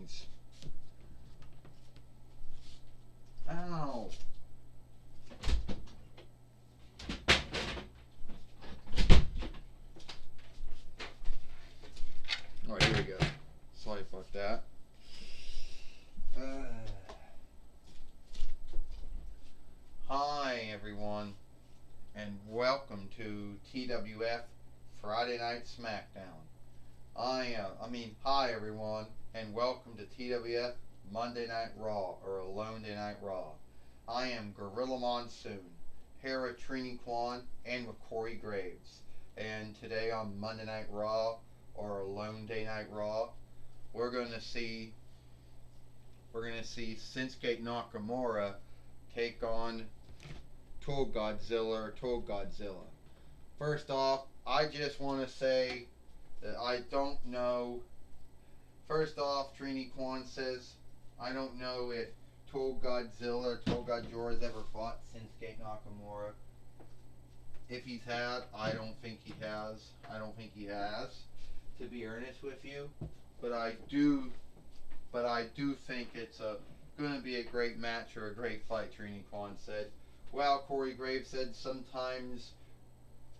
things. Ow. Alright, here we go. Sorry about that. Hi, everyone, and welcome to TWF Friday Night SmackDown. Hi, everyone, and welcome to TWF Monday Night Raw, or Alone Day Night Raw. I am Gorilla Monsoon, here with Trini Kwan and with Corey Graves. And today on Monday Night Raw, or Alone Day Night Raw, we're gonna see Shinsuke Nakamura take on Tool Godzilla. First off, I just want to say that I don't know. First off, Trini Kwan says, I don't know if Tool Godzilla or Tool Godzilla has ever fought Shinsuke Nakamura. If he's had, I don't think he has. To be earnest with you, but I do think it's going to be a great match or a great fight. Trini Kwan said. Well, Corey Graves said sometimes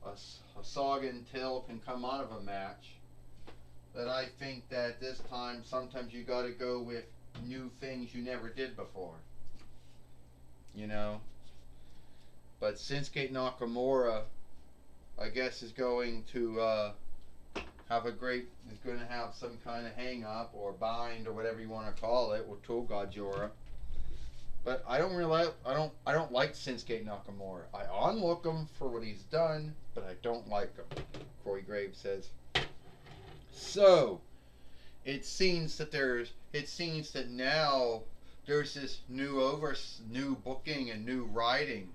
a saga and tail can come out of a match. But I think that this time, sometimes you got to go with new things you never did before. You know. But Shinsuke Nakamura, I guess, is going to have some kind of hang up or bind or whatever you want to call it with Tool Godzilla. But I don't like Shinsuke Nakamura. I onlook him for what he's done, but I don't like him. Corey Graves says. So it seems that now there's this new booking and new writing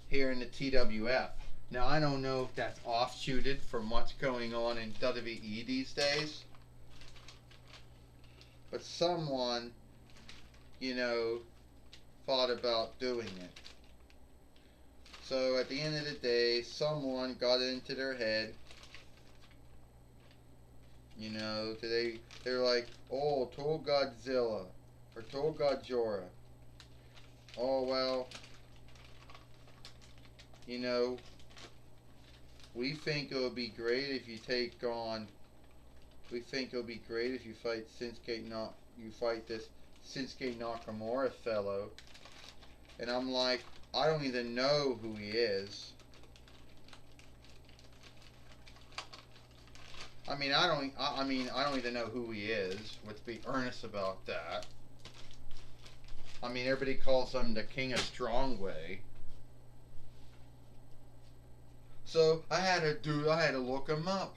here in the TWF. Now, I don't know if that's offshooted from what's going on in WWE these days, but someone, thought about doing it. So, at the end of the day, someone got it into their head. They're like, oh, Tool Godzilla, or Tool Godzilla. Oh, well, we think it would be great if you fight this Shinsuke Nakamura fellow. And I'm like, I don't even know who he is. I don't even know who he is. Let's be earnest about that. Everybody calls him the King of Strongway. So I had to look him up.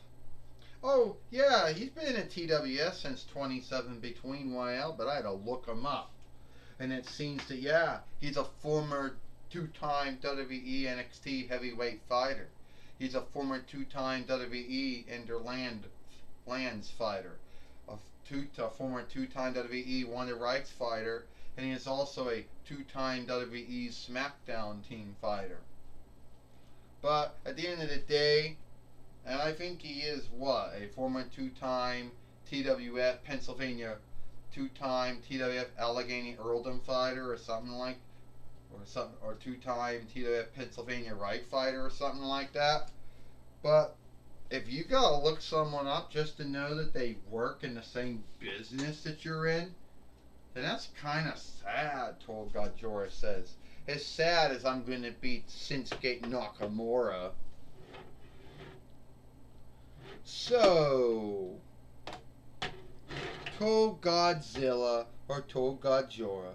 Oh yeah, he's been at TWS since 27 Between YL, but I had to look him up. And it seems that he's a former two-time WWE NXT heavyweight fighter. He's a former two-time WWE Interlands fighter. A former two-time WWE Wonder Rights fighter, and he is also a two-time WWE SmackDown team fighter. But at the end of the day, and I think he is a former two-time TWF Pennsylvania, two-time TWF Allegheny Earldom fighter or two-time TWF Pennsylvania Wright fighter or something like that. But if you gotta look someone up just to know that they work in the same business that you're in, then that's kind of sad, Tool Godzilla says. As sad as I'm going to beat Shinsuke Nakamura. So, Tool Godzilla or Tool Godzilla,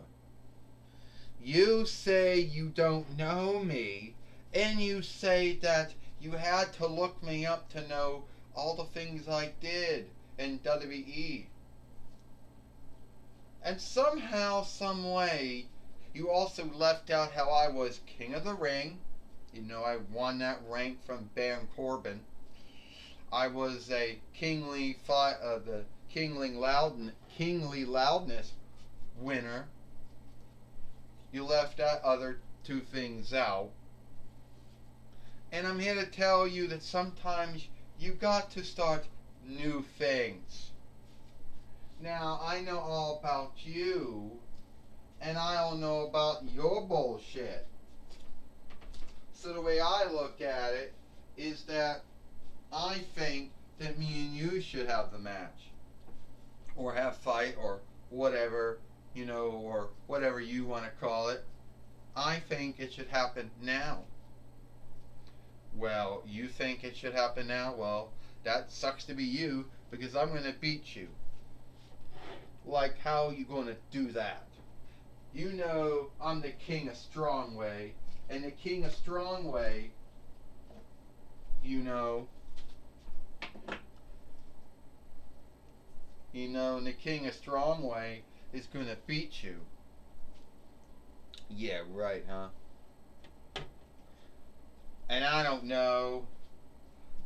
you say you don't know me, and you say that you had to look me up to know all the things I did in WWE. And somehow, some way, you also left out how I was King of the Ring. I won that rank from Baron Corbin. I was a kingly loudness winner. You left that other two things out. And I'm here to tell you that sometimes you got to start new things. Now, I know all about you, and I don't know about your bullshit. So the way I look at it is that I think that me and you should have the match. Or have fight, or whatever, or whatever you want to call it. I think it should happen now. Well, you think it should happen now? Well, that sucks to be you, because I'm going to beat you. Like, how are you going to do that? You know I'm the king of Strongway, and the king of Strongway, you know, and the king of Strongway is going to beat you. Yeah, right, huh? And I don't know,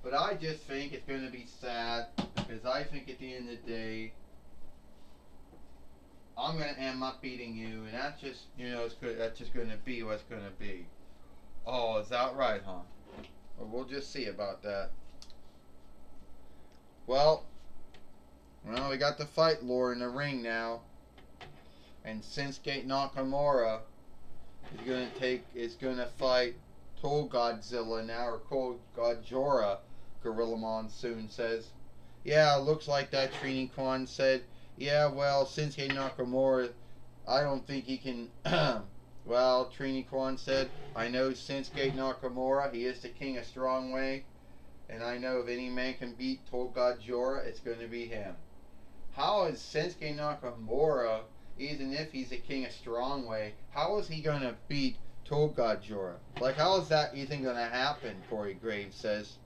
but I just think it's going to be sad, because I think at the end of the day, I'm going to end up beating you, and that's just, that's just going to be what's going to be. Oh, is that right, huh? Well, we'll just see about that. Well, we got the fight lore in the ring now, and Shinsuke Nakamura is going to fight Toll Godzilla now, or Toll Godzilla, Gorilla Monsoon says. Yeah, looks like that, Trini Kwan said. Yeah, well, Shinsuke Nakamura, I don't think he can. Well, Trini Kwan said, I know Shinsuke Nakamura, he is the king of Strongway, and I know if any man can beat Toll Godzilla, it's going to be him. How is Shinsuke Nakamura, even if he's the king of Strongway, how is he going to beat Toll Godzilla? Like, how is that even going to happen, Corey Graves says.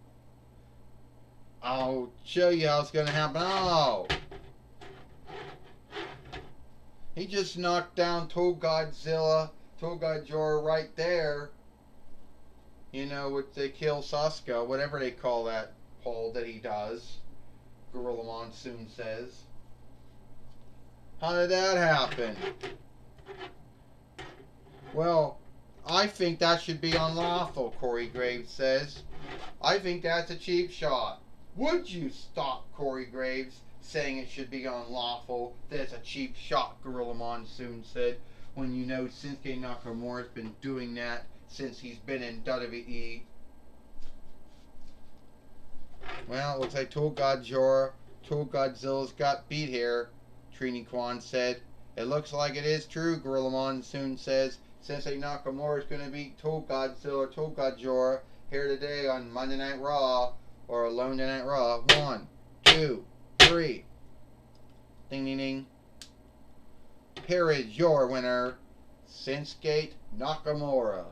I'll show you how it's going to happen. Oh! He just knocked down Toll Godzilla right there. With the Kill Sasuke, whatever they call that hold that he does. Gorilla Monsoon says. How did that happen? Well, I think that should be unlawful, Corey Graves says. I think that's a cheap shot. Would you stop, Corey Graves, saying it should be unlawful? That's a cheap shot, Gorilla Monsoon said, when you know Shinsuke Nakamura's been doing that since he's been in WWE. Well, it looks like Toll Godzilla's got beat here, Trini Kwan said. It looks like it is true, Gorilla Monsoon says. Shinsuke Nakamura is going to beat Toll Godzilla here today on Monday Night Raw, or Alone Tonight Raw. 1, 2, 3. Ding, ding, ding. Here is your winner, Shinsuke Nakamura.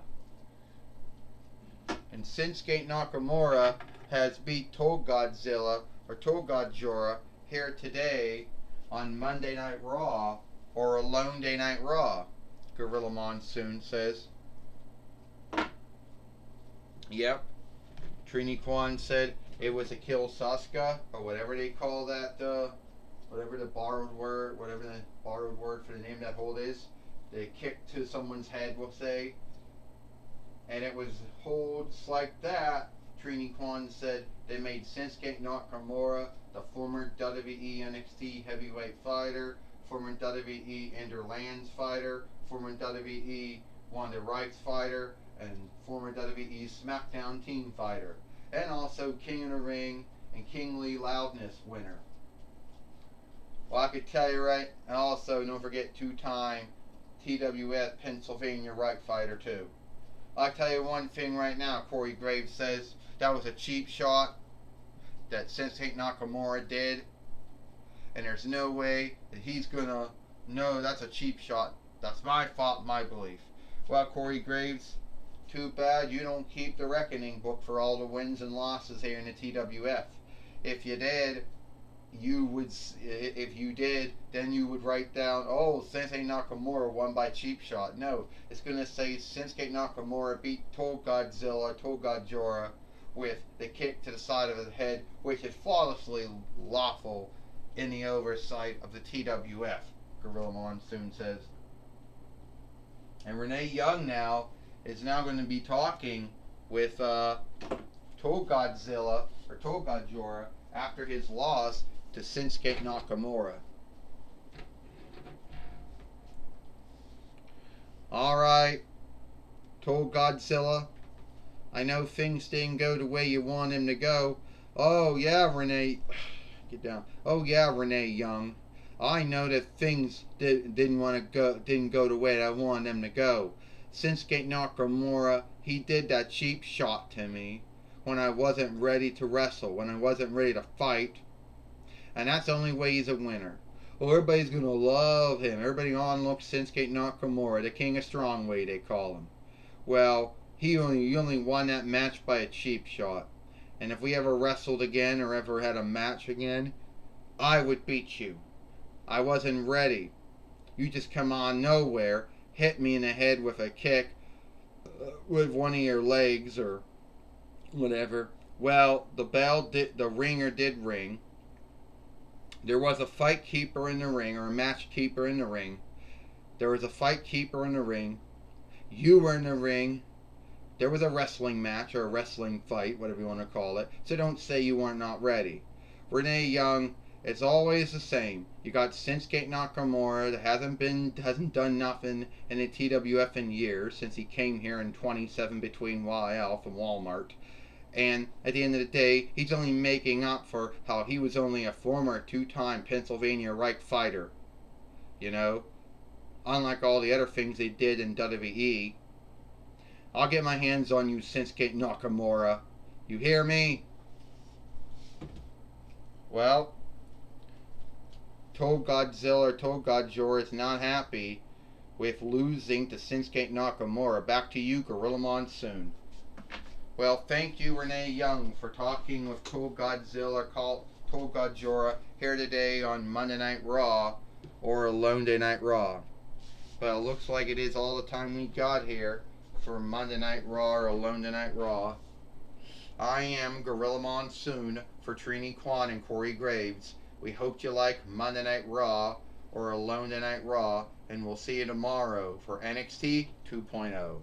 And Shinsuke Nakamura has beat Toll Godzilla here today on Monday Night Raw, or Alone Day Night Raw, Gorilla Monsoon says. Yep. Trini Kwan said it was a Kill Sasuke, or whatever they call that, whatever the borrowed word for the name of that hold is. They kicked to someone's head, we'll say. And it was holds like that, Trini Kwan said, they made Shinsuke Nakamura the former WWE NXT heavyweight fighter, former WWE Ender Lance fighter, former WWE Wanda Rights fighter, and former WWE SmackDown team fighter, and also King of the Ring and Kingly Loudness winner. Well, I could tell you right, and also don't forget 2-time TWF Pennsylvania Right fighter too. I'll tell you one thing right now, Corey Graves says, that was a cheap shot that Shinsuke Nakamura did, and there's no way that he's gonna know that's a cheap shot. That's my fault, my belief. Well, Corey Graves, too bad you don't keep the reckoning book for all the wins and losses here in the TWF. If you did, then you would write down, oh, Shinsuke Nakamura won by cheap shot. No, it's going to say Shinsuke Nakamura beat Toll Godzilla with the kick to the side of the head, which is flawlessly lawful in the oversight of the TWF, Gorilla Monsoon says. And Renee Young is now going to be talking with Toll Godzilla after his loss to Shinsuke Nakamura. Godzilla. I know things didn't go the way you want them to go. Oh yeah, Renee. Get down. Oh yeah, Renee Young. I know that things didn't go the way that I wanted them to go. Shinsuke Nakamura, he did that cheap shot to me when I wasn't ready to wrestle, when I wasn't ready to fight, and that's the only way he's a winner. Well, everybody's gonna love him. Everybody on looks Shinsuke Nakamura, the King of Strongway, they call him. Well, he only won that match by a cheap shot. And if we ever wrestled again or ever had a match again, I would beat you. I wasn't ready. You just come on nowhere, hit me in the head with a kick with one of your legs or whatever. Well, the ringer did ring. There was a fight keeper in the ring, or a match keeper in the ring. There was a fight keeper in the ring. You were in the ring. There was a wrestling match or a wrestling fight, whatever you want to call it. So don't say you weren't not ready. Renee Young, it's always the same. You got Shinsuke Nakamura that hasn't done nothing in the TWF in years since he came here in 27 between YL from Walmart. And at the end of the day, he's only making up for how he was only a former two-time Pennsylvania Reich fighter. You know? Unlike all the other things they did in WWE. I'll get my hands on you, Shinsuke Nakamura. You hear me? Well, Toad Godzilla is not happy with losing to Shinsuke Nakamura. Back to you, Gorilla Monsoon. Well, thank you, Renee Young, for talking with Toad Godzilla here today on Monday Night Raw or Alone Day Night Raw. But it looks like it is all the time we got here for Monday Night Raw or Alone Tonight Raw. I am Gorilla Monsoon for Trini Kwan and Corey Graves. We hope you like Monday Night Raw or Alone Tonight Raw, and we'll see you tomorrow for NXT 2.0.